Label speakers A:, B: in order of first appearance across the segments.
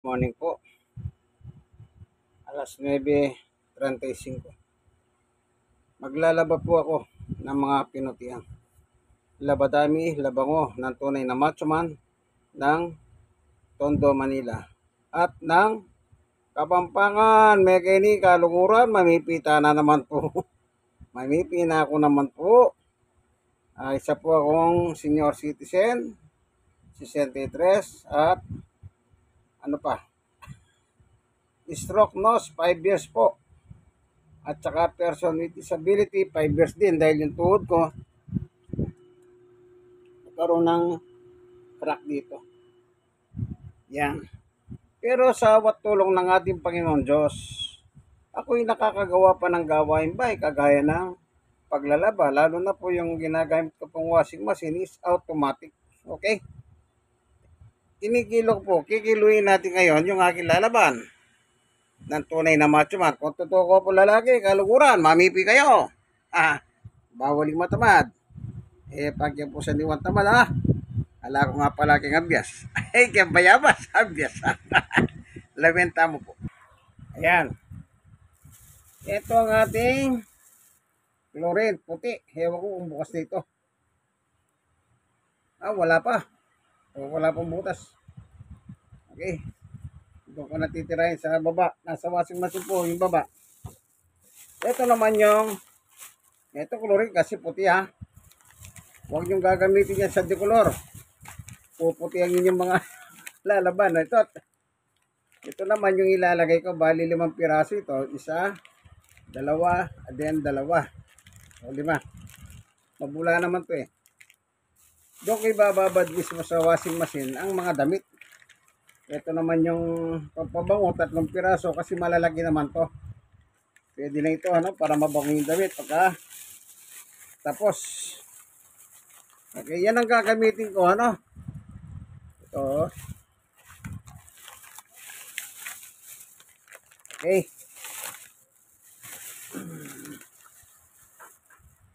A: Morning po, alas 9:35. Maglalaba po ako ng mga pinutihan. Labadami, labango ng tunay na macho man ng Tondo, Manila. At ng Kapampangan, Mekeni, Kaluguran, mamipita na naman po. Mamipi na ako naman po. Isa po akong senior citizen, 63, at ano pa, stroke nose, 5 years po. At saka person with disability, 5 years din dahil yung tuhod ko nagkaroon ng crack dito. Yan. Pero sa awat tulong ng ating Panginoon Diyos, ako'y nakakagawa pa ng gawain bahay kagaya ng paglalaba. Lalo na po yung ginagamit ko pong washing machine is automatic. Okay? Kinikilo po. Kikiluin natin ngayon yung aking lalaban ng tunay na macho man. Kung totoo ko po lalaki, kaluguran, mamipi kayo. Bawaling matamad. Pag yan po sa niwan tamad, ala ko nga pala king abyas. Kaya bayabas, abyas. Lamenta mo po. Ayan. Ito ang ating chlorine, puti. Hewan ko kung bukas dito. Wala pa. Wala pang butas. Okay. Doon ko natitirahin sa baba. Nasa washing machine po yung baba. Ito naman yung ito chlorine kasi puti ha. Huwag niyong gagamitin yan sa decolor. Puputi ang inyong mga lalaban. Ito naman yung ilalagay ko. Bali 5 piraso ito. Isa, dalawa, then dalawa. O 5. Mabula naman to eh. Doon ko ibababad mismo sa washing machine ang mga damit. Ito naman yung pampabango, 3 piraso kasi malalaki naman to. Pwede na ito para mabango yung damit. Tapos, okay, yan ang gagamitin ko Ito. Okay.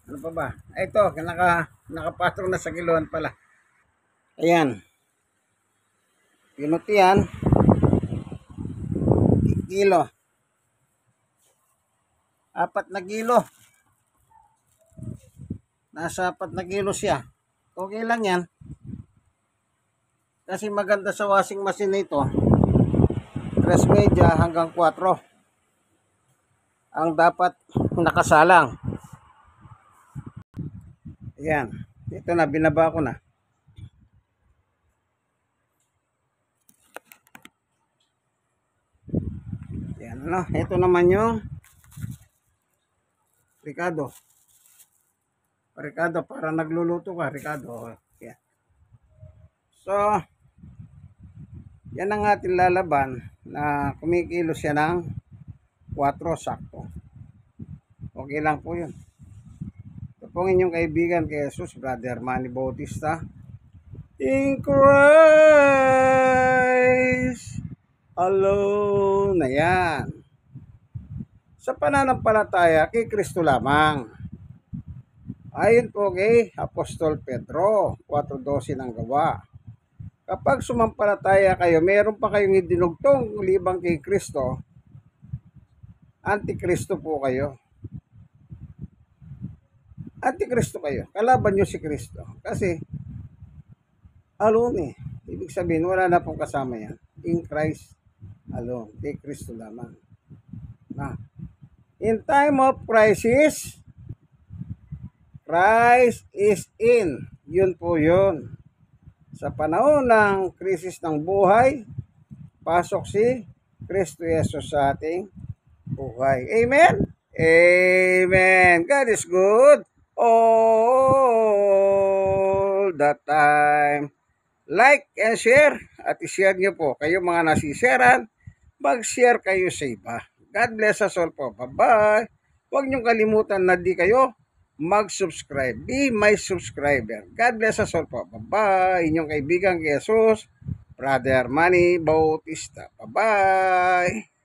A: Ano pa ba? Ito, nakapatong na sa kiloan pala. Ayan. Pinutihan. Kilo. 4 na kilo. Nasa 4 na kilo siya. Okay lang yan. Kasi maganda sa washing machine nito. 3 media hanggang 4 ang dapat nakasalang. Ayan. Ito na, binaba ko na. Ayan, ito naman yung Ricardo. Ricardo, para nagluluto ka, Ricardo. Ayan. So, yan ang ating lalaban na kumikilo siya ng 4 sakto. Okay lang po yun. Ito po inyong kaibigan kay Jesus, Brother Manny Bautista. In Christ alone. Ayan. Sa pananampalataya kay Kristo lamang. Ayon po kay Apostol Pedro 4:12 ng gawa. Kapag sumampalataya kayo, meron pa kayong idinugtong libang kay Kristo, Antikristo po kayo. Antikristo kayo. Kalaban nyo si Kristo. Kasi, alone Ibig sabihin, wala na pong kasama yan. In Christ alone. Kay Kristo lamang. In time of crisis, Christ is in. Yun po yun. Sa panahon ng krisis ng buhay, pasok si Kristo Jesus sa ating buhay. Amen? Amen. God is good all the time. Like and share. At i-share nyo po. Kayo mga nasisharean, mag-share kayo sa iba. God bless us all po. Bye-bye. Huwag nyo kalimutan na di kayo mag-subscribe. Be my subscriber. God bless us all po. Bye-bye. Inyong kaibigan kay Jesus, Brother Manny Bautista. Bye-bye.